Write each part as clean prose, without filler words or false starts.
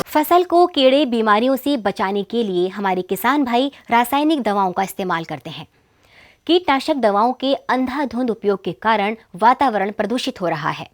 फसल को कीड़े बीमारियों से बचाने के लिए हमारे किसान भाई रासायनिक दवाओं का इस्तेमाल करते हैं। कीटनाशक दवाओं के अंधाधुंध उपयोग के कारण वातावरण प्रदूषित हो रहा है।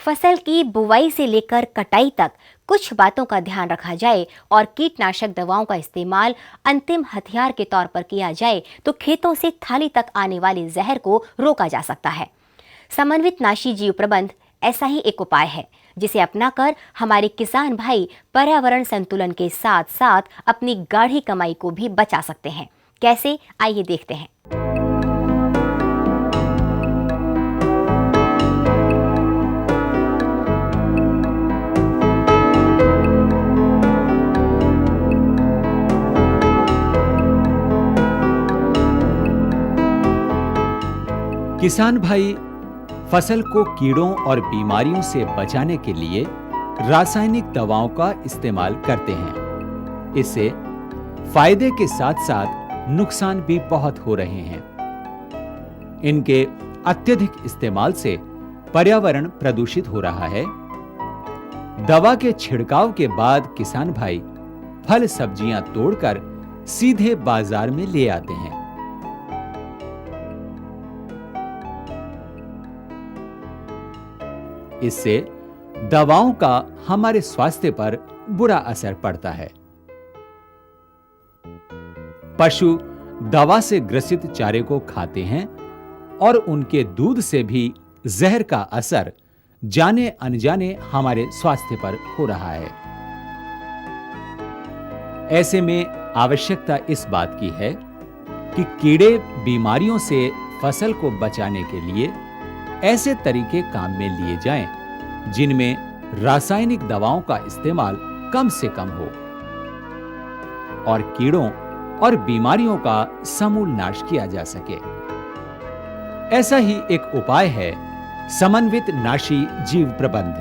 फसल की बुवाई से लेकर कटाई तक कुछ बातों का ध्यान रखा जाए और कीटनाशक दवाओं का इस्तेमाल अंतिम हथियार के तौर पर किया जाए तो खेतों से थाली तक आने वाले जहर को रोका जा सकता है। समन्वित नाशी जीव प्रबंध ऐसा ही एक उपाय है जिसे अपनाकर हमारे किसान भाई पर्यावरण संतुलन के साथ साथ अपनी गाढ़ी कमाई को भी बचा सकते हैं। कैसे, आइए देखते हैं। किसान भाई फसल को कीड़ों और बीमारियों से बचाने के लिए रासायनिक दवाओं का इस्तेमाल करते हैं। इससे फायदे के साथ साथ नुकसान भी बहुत हो रहे हैं। इनके अत्यधिक इस्तेमाल से पर्यावरण प्रदूषित हो रहा है। दवा के छिड़काव के बाद किसान भाई फल सब्जियां तोड़कर सीधे बाजार में ले आते हैं। इससे दवाओं का हमारे स्वास्थ्य पर बुरा असर पड़ता है। पशु दवा से ग्रसित चारे को खाते हैं और उनके दूध से भी जहर का असर जाने अनजाने हमारे स्वास्थ्य पर हो रहा है। ऐसे में आवश्यकता इस बात की है कि कीड़े बीमारियों से फसल को बचाने के लिए ऐसे तरीके काम में लिए जाएं जिनमें रासायनिक दवाओं का इस्तेमाल कम से कम हो और कीड़ों और बीमारियों का समूल नाश किया जा सके। ऐसा ही एक उपाय है समन्वित नाशी जीव प्रबंध।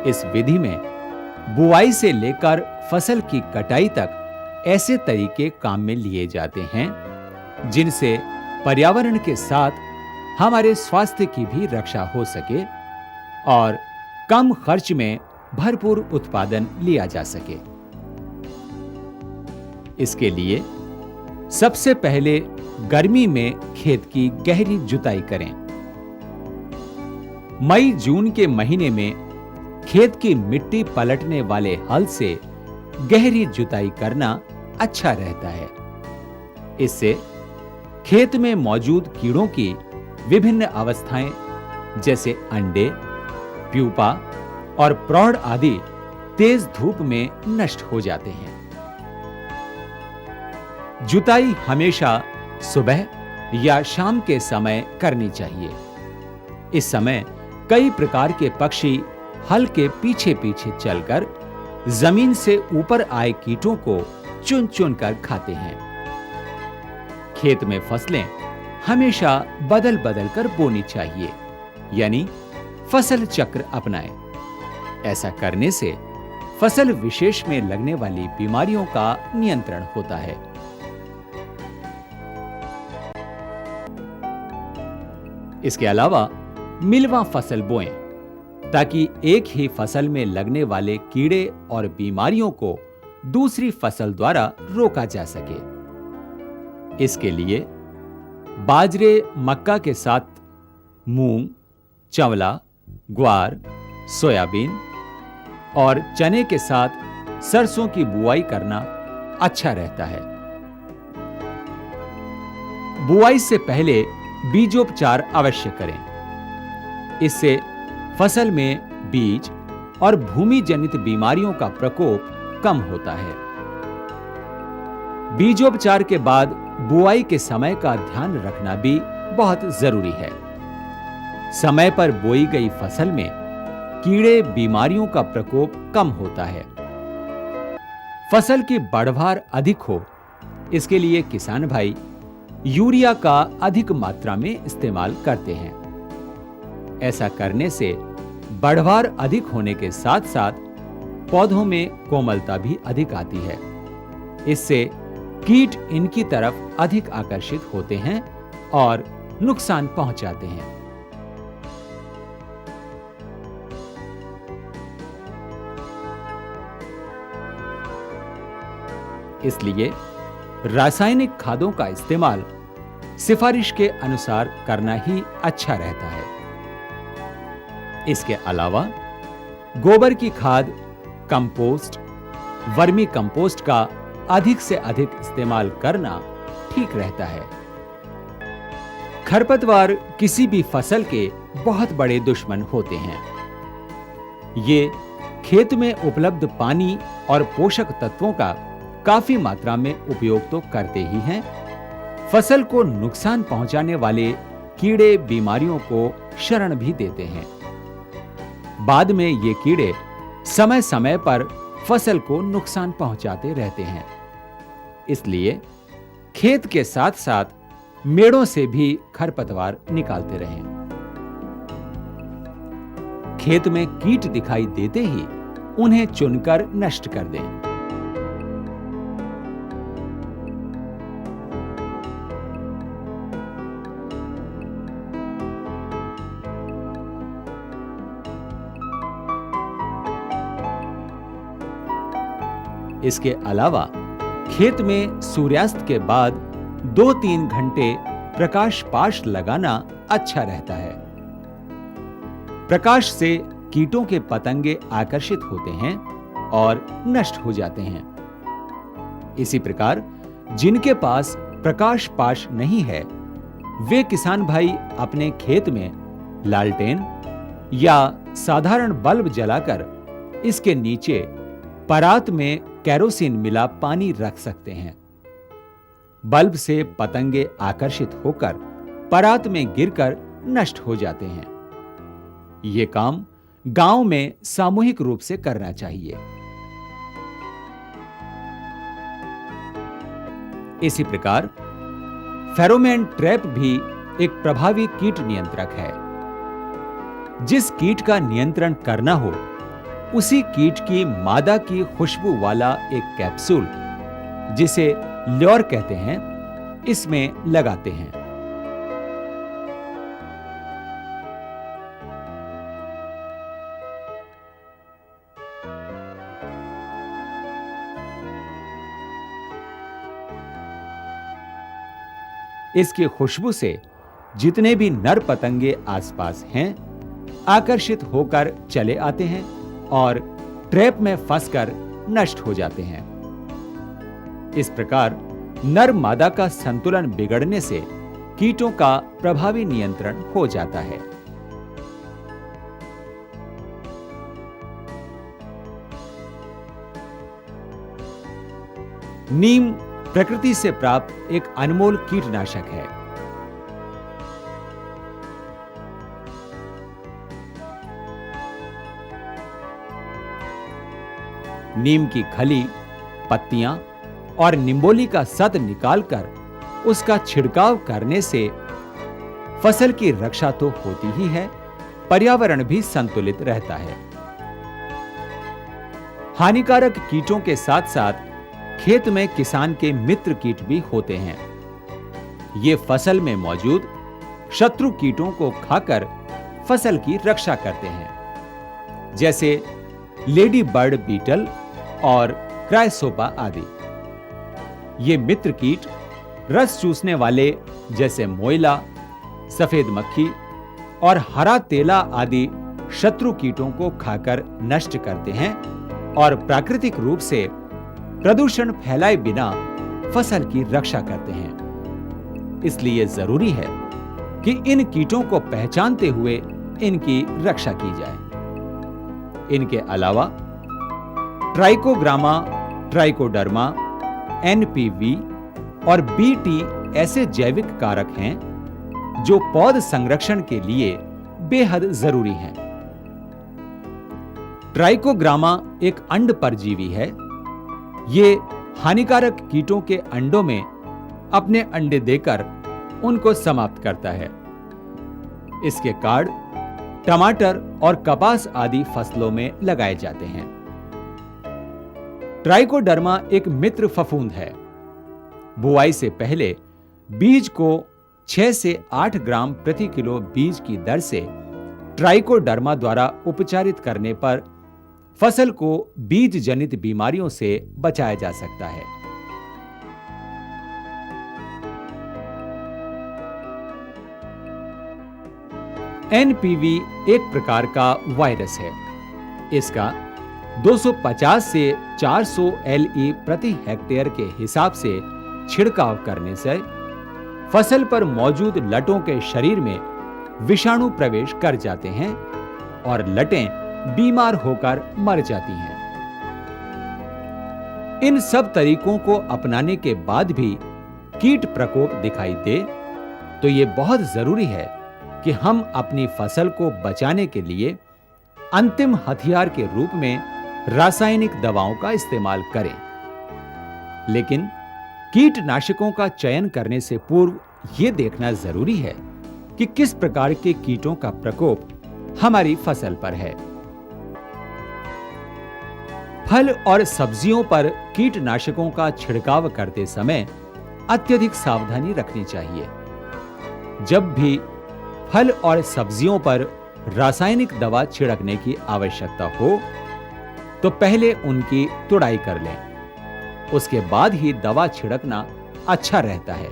इस विधि में बुआई से लेकर फसल की कटाई तक ऐसे तरीके काम में लिए जाते हैं जिनसे पर्यावरण के साथ हमारे स्वास्थ्य की भी रक्षा हो सके और कम खर्च में भरपूर उत्पादन लिया जा सके। इसके लिए सबसे पहले गर्मी में खेत की गहरी जुताई करें। मई जून के महीने में खेत की मिट्टी पलटने वाले हल से गहरी जुताई करना अच्छा रहता है। इससे खेत में मौजूद कीड़ों की विभिन्न अवस्थाएं जैसे अंडे, प्यूपा और प्रौढ़ आदि तेज धूप में नष्ट हो जाते हैं। जुताई हमेशा सुबह या शाम के समय करनी चाहिए। इस समय कई प्रकार के पक्षी हल के पीछे पीछे चलकर जमीन से ऊपर आए कीटों को चुन चुन कर खाते हैं। खेत में फसलें हमेशा बदल बदल कर बोनी चाहिए, यानी फसल चक्र अपनाएं। ऐसा करने से फसल विशेष में लगने वाली बीमारियों का नियंत्रण होता है। इसके अलावा मिलवा फसल बोएं ताकि एक ही फसल में लगने वाले कीड़े और बीमारियों को दूसरी फसल द्वारा रोका जा सके। इसके लिए बाजरे, मक्का के साथ मूंग, चंवला, ग्वार, सोयाबीन और चने के साथ सरसों की बुआई करना अच्छा रहता है। बुआई से पहले बीजोपचार अवश्य करें। इससे फसल में बीज और भूमि जनित बीमारियों का प्रकोप कम होता है। बीजोपचार के बाद बुआई के समय का ध्यान रखना भी बहुत जरूरी है। समय पर बोई गई फसल में कीड़े बीमारियों का प्रकोप कम होता है। फसल की बढ़वार अधिक हो, इसके लिए किसान भाई यूरिया का अधिक मात्रा में इस्तेमाल करते हैं। ऐसा करने से बढ़वार अधिक होने के साथ साथ पौधों में कोमलता भी अधिक आती है। इससे कीट इनकी तरफ अधिक आकर्षित होते हैं और नुकसान पहुंचाते हैं। इसलिए रासायनिक खादों का इस्तेमाल सिफारिश के अनुसार करना ही अच्छा रहता है। इसके अलावा गोबर की खाद, कंपोस्ट, वर्मी कंपोस्ट का अधिक से अधिक इस्तेमाल करना ठीक रहता है। खरपतवार किसी भी फसल के बहुत बड़े दुश्मन होते हैं। ये खेत में उपलब्ध पानी और पोषक तत्वों का काफी मात्रा में उपयोग तो करते ही हैं, फसल को नुकसान पहुंचाने वाले कीड़े बीमारियों को शरण भी देते हैं। बाद में ये कीड़े समय समय पर फसल को नुकसान पहुंचाते रहते हैं। इसलिए खेत के साथ साथ मेड़ों से भी खरपतवार निकालते रहें। खेत में कीट दिखाई देते ही उन्हें चुनकर नष्ट कर दें। इसके अलावा खेत में सूर्यास्त के बाद 2-3 घंटे प्रकाश पाश लगाना अच्छा रहता है। प्रकाश से कीटों के पतंगे आकर्षित होते हैं और नष्ट हो जाते हैं। इसी प्रकार जिनके पास प्रकाश पाश नहीं है, वे किसान भाई अपने खेत में लालटेन या साधारण बल्ब जलाकर इसके नीचे परात में केरोसिन मिला पानी रख सकते हैं। बल्ब से पतंगे आकर्षित होकर परात में गिरकर नष्ट हो जाते हैं। यह काम गांव में सामूहिक रूप से करना चाहिए। इसी प्रकार फेरोमोन ट्रैप भी एक प्रभावी कीट नियंत्रक है। जिस कीट का नियंत्रण करना हो, उसी कीट की मादा की खुशबू वाला एक कैप्सूल, जिसे ल्योर कहते हैं, इसमें लगाते हैं। इसकी खुशबू से जितने भी नर पतंगे आसपास हैं, आकर्षित होकर चले आते हैं और ट्रैप में फंसकर नष्ट हो जाते हैं। इस प्रकार नर मादा का संतुलन बिगड़ने से कीटों का प्रभावी नियंत्रण हो जाता है। नीम प्रकृति से प्राप्त एक अनमोल कीटनाशक है। नीम की खली, पत्तियां और निम्बोली का सत निकालकर उसका छिड़काव करने से फसल की रक्षा तो होती ही है, पर्यावरण भी संतुलित रहता है। हानिकारक कीटों के साथ साथ खेत में किसान के मित्र कीट भी होते हैं। ये फसल में मौजूद शत्रु कीटों को खाकर फसल की रक्षा करते हैं, जैसे लेडी बर्ड बीटल और क्राइसोपा आदि। ये मित्र कीट रस चूसने वाले जैसे मोइला, सफेद मक्खी और हरा तेला आदि शत्रु कीटों को खाकर नष्ट करते हैं और प्राकृतिक रूप से प्रदूषण फैलाए बिना फसल की रक्षा करते हैं। इसलिए जरूरी है कि इन कीटों को पहचानते हुए इनकी रक्षा की जाए। इनके अलावा ट्राइकोग्रामा, ट्राइकोडर्मा, एनपीवी और बीटी ऐसे जैविक कारक हैं जो पौध संरक्षण के लिए बेहद जरूरी हैं। ट्राइकोग्रामा एक अंड परजीवी है। ये हानिकारक कीटों के अंडों में अपने अंडे देकर उनको समाप्त करता है। इसके कार्ड टमाटर और कपास आदि फसलों में लगाए जाते हैं। ट्राइकोडर्मा एक मित्र फफूंद है। बुआई से पहले बीज को 6 से 8 ग्राम प्रति किलो बीज की दर से ट्राइकोडर्मा द्वारा उपचारित करने पर फसल को बीज जनित बीमारियों से बचाया जा सकता है। एनपीवी एक प्रकार का वायरस है। इसका 250 से 400 LE प्रति हेक्टेयर के हिसाब से छिड़काव करने से फसल पर मौजूद लटों के शरीर में विषाणु प्रवेश कर जाते हैं और लटें बीमार होकर मर जाती हैं। इन सब तरीकों को अपनाने के बाद भी कीट प्रकोप दिखाई दे तो ये बहुत जरूरी है कि हम अपनी फसल को बचाने के लिए अंतिम हथियार के रूप में रासायनिक दवाओं का इस्तेमाल करें। लेकिन कीटनाशकों का चयन करने से पूर्व यह देखना जरूरी है कि किस प्रकार के कीटों का प्रकोप हमारी फसल पर है। फल और सब्जियों पर कीटनाशकों का छिड़काव करते समय अत्यधिक सावधानी रखनी चाहिए। जब भी फल और सब्जियों पर रासायनिक दवा छिड़कने की आवश्यकता हो तो पहले उनकी तुड़ाई कर लें, उसके बाद ही दवा छिड़कना अच्छा रहता है।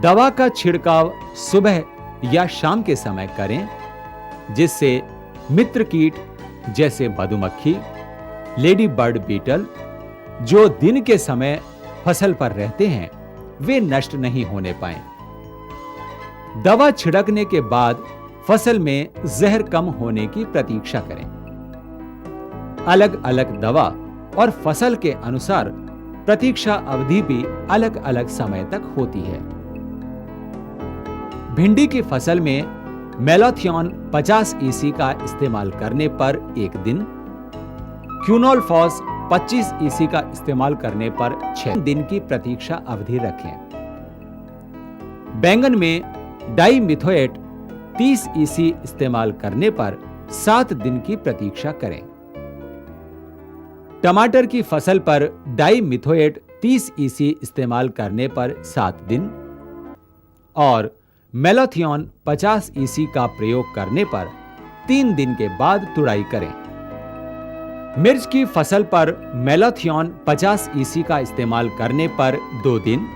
दवा का छिड़काव सुबह या शाम के समय करें, जिससे मित्र कीट जैसे मधुमक्खी, लेडी बर्ड बीटल जो दिन के समय फसल पर रहते हैं वे नष्ट नहीं होने पाएं। दवा छिड़कने के बाद फसल में जहर कम होने की प्रतीक्षा करें। अलग अलग दवा और फसल के अनुसार प्रतीक्षा अवधि भी अलग अलग समय तक होती है। भिंडी की फसल में मेलाथियन 50 EC का इस्तेमाल करने पर एक दिन, क्यूनोलफॉस 25 EC का इस्तेमाल करने पर 6 दिन की प्रतीक्षा अवधि रखें। बैंगन में डाइमिथोएट 30 EC इस्तेमाल करने पर 7 दिन की प्रतीक्षा करें। टमाटर की फसल पर डाइमिथोएट 30 EC इस्तेमाल करने पर 7 दिन और मेलाथियन 50 EC का प्रयोग करने पर 3 दिन के बाद तुड़ाई करें। मिर्च की फसल पर मेलाथियन 50 EC का इस्तेमाल करने पर 2 दिन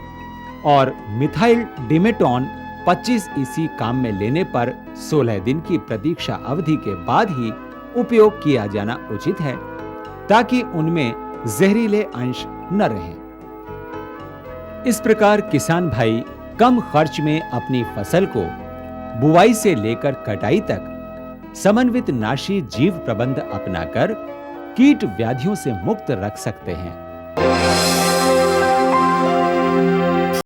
और मिथाइल डिमेटोन 25 EC काम में लेने पर 16 दिन की प्रतीक्षा अवधि के बाद ही उपयोग किया जाना उचित है, ताकि उनमें जहरीले अंश न रहें। इस प्रकार किसान भाई कम खर्च में अपनी फसल को बुआई से लेकर कटाई तक समन्वित नाशी जीव प्रबंध अपनाकर कीट व्याधियों से मुक्त रख सकते हैं।